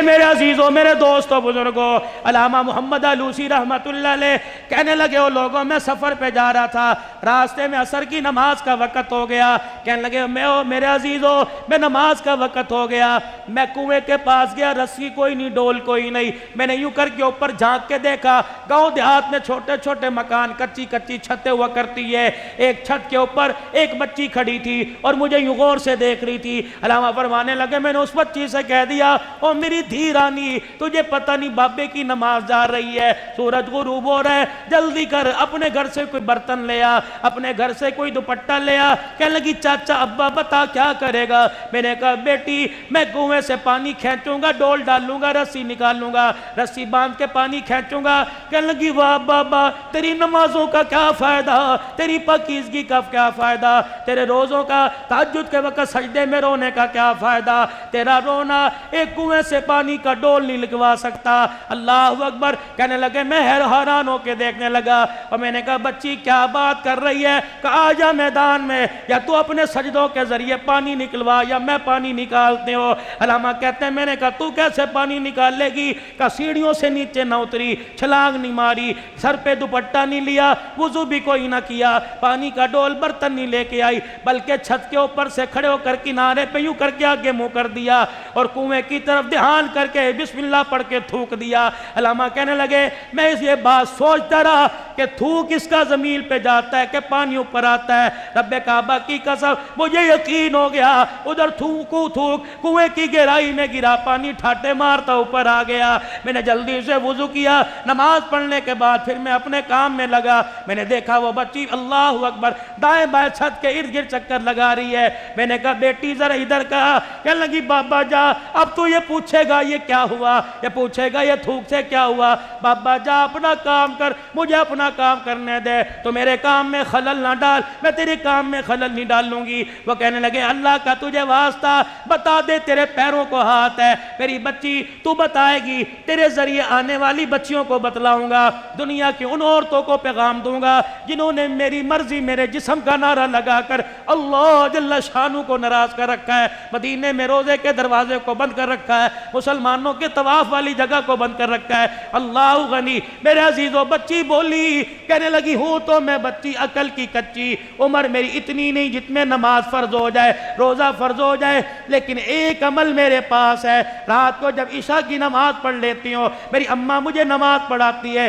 میرے عزیزوں، میرے دوستوں، بزرگوں، علامہ محمد علوسی رحمت اللہ علیہ کہنے لگے او لوگوں میں سفر پہ جا رہا تھا، راستے میں عصر کی نماز کا وقت ہو گیا، کہنے لگے میرے عزیزوں میں نماز کا وقت ہو گیا، میں کنویں کے پاس گیا، رسی کوئی نہیں، ڈول کوئی نہیں، میں نے یوں کر کے اوپر جھانک کے دیکھا، گاؤں دیہات میں چھوٹے چھوٹے مکان، کچی کچی چھتیں ہوا کرتی ہے، ایک چھت کے اوپر ایک بچی کھڑی تھی اور مجھے یوں غور سے دیکھ رہی تھی۔ علامہ فرمانے لگے میں نے اس بچی سے کہہ دیا او میری دھی رانی، تجھے پتہ نہیں بابے کی نماز جا رہی ہے، سورج غروب ہو رہا ہے، جلدی کر اپنے گھر سے کوئی برتن لے آ، اپنے گھر سے کوئی دوپٹہ لے آ۔ کہنے لگی چاچا ابا بتا کیا کرے گا؟ میں نے کہا بیٹی میں کنویں سے پانی کھینچوں گا، ڈول ڈالوں گا، رسی نکالوں گا، رسی باندھ کے پانی کھینچوں گا۔ کہنے لگی واہ بابا تیری نمازوں کا کیا فائدہ، تیری پاکیزگی کا کیا فائدہ، تیرے روزوں کا تہجد کے وقت سجدے میں رونے کا کیا فائدہ، تیرا رونا ایک کنویں سے پانی کا ڈول نہیں لگوا سکتا۔ اللہ اکبر۔ کہنے لگے میں حیران ہو کے دیکھنے لگا اور میں نے کہا بچی کیا بات کر رہی ہے؟ کہا آجا میدان میں، یا تو اپنے سجدوں کے ذریعے پانی نکلوا یا میں پانی نکالتے ہو۔ علامہ کہتے ہیں میں نے کہا تو کیسے پانی نکال لے گی؟ کہا سیڑھیوں سے نیچے نہ اتری، چھلانگ نہیں ماری، سر پہ دوپٹہ نہیں لیا، وضو بھی کوئی نہ کیا، پانی کا ڈول برتن نہیں لے کے آئی، بلکہ چھت کے اوپر سے کھڑے ہو کر کنارے پہ یوں کر کے آگے منہ کر دیا اور کنویں کی طرف دھیان کر کے بسم اللہ پڑھ کے تھوک دیا۔ علامہ کہنے لگے میں اس یہ بات سوچتا رہا کہ تھوک اس کا زمین پہ جاتا ہے کہ پانی اوپر آتا ہے، رب کعبہ کی قسم مجھے یقین ہو گیا ادھر تھوکو تھوک کنویں کی گہرائی میں گرا پانی ٹھاٹے مارتا اوپر آ گیا۔ میں نے جلدی سے وضو کیا، نماز پڑھنے کے بعد پھر میں اپنے کام میں لگا، میں نے دیکھا وہ بچی اللہ اکبر دائیں بائیں چھت کے ارد گرد چکر لگا رہی ہے۔ میں نے کہا بیٹی ذرا ادھر کہا، کہنے لگی بابا جا اب تو یہ پوچھے گا یہ کیا ہوا، یہ پوچھے گا یہ تھوک سے کیا ہوا، بابا جا اپنا کام کر، مجھے اپنا کام کرنے دے، تو میرے کام میں خلل نہ ڈال، میں تیرے کام میں خلل نہیں ڈالوں گی۔ وہ کہنے لگے اللہ کا تجھے واسطہ بتا دے تیرے پیروں کو ہاتھ ہے، میری بچی تو بتائے گی، تیرے ذریعے آنے والی بچیوں کو بتلاؤں گا، دنیا کی ان عورتوں کو پیغام دوں گا جنہوں نے میری مرضی میرے جسم کا نعرہ لگا کر اللہ جل شانہ کو ناراض کر رکھا ہے، مدینے میں روزے کے دروازے کو بند کر رکھا ہے، مسلمانوں کے طواف والی جگہ کو بند کر رکھا ہے۔ اللہ غنی۔ میرے عزیزوں بچی بولی، کہنے لگی ہوں تو میں بچی عقل کی کچی، عمر میری اتنی نہیں جت میں نماز فرض ہو جائے، روزہ فرض ہو جائے، لیکن ایک عمل میرے پاس ہے، رات کو جب عشاء کی نماز پڑھ لیتی ہوں، میری اماں مجھے نماز پڑھاتی ہے،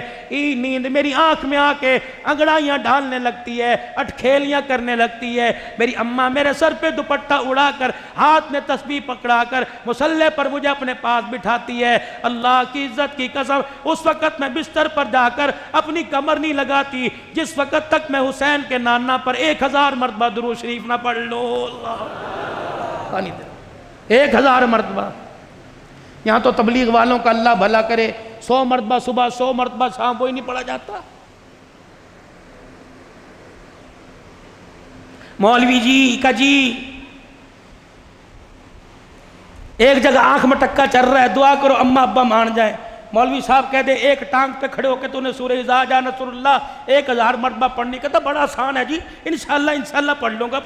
نیند میری آنکھ میں آ کے انگڑائیاں ڈالنے لگتی ہے، اٹکھیلیاں کرنے لگتی ہے، میری اماں میرے سر پہ دوپٹہ اڑا کر ہاتھ میں تسبیح پکڑا کر مصلی پر مجھے اپنے پاس بٹھاتی ہے۔ اللہ کی عزت کی قسم اس وقت میں بستر پر جا کر اپنی کمر نہیں لگاتی جس وقت تک میں حسین کے نانا پر 1000 مرتبہ درود شریف نہ پڑھ لو۔ اللہ 1000 مرتبہ۔ یہاں تو تبلیغ والوں کا اللہ بھلا کرے 100 مرتبہ صبح 100 مرتبہ شام کوئی نہیں پڑھا جاتا۔ مولوی جی کا جی ایک جگہ آنکھ میں ٹکا چل رہا ہے، دعا کرو اماں ابا مان جائیں، مولوی صاحب کہہ دے ایک ٹانگ پہ کھڑے ہو کے تو نے سورہ اذا جاء نصر اللہ 1000 مرتبہ پڑھنے کا، تو بڑا آسان ہے جی، انشاءاللہ پڑھ لوں گا۔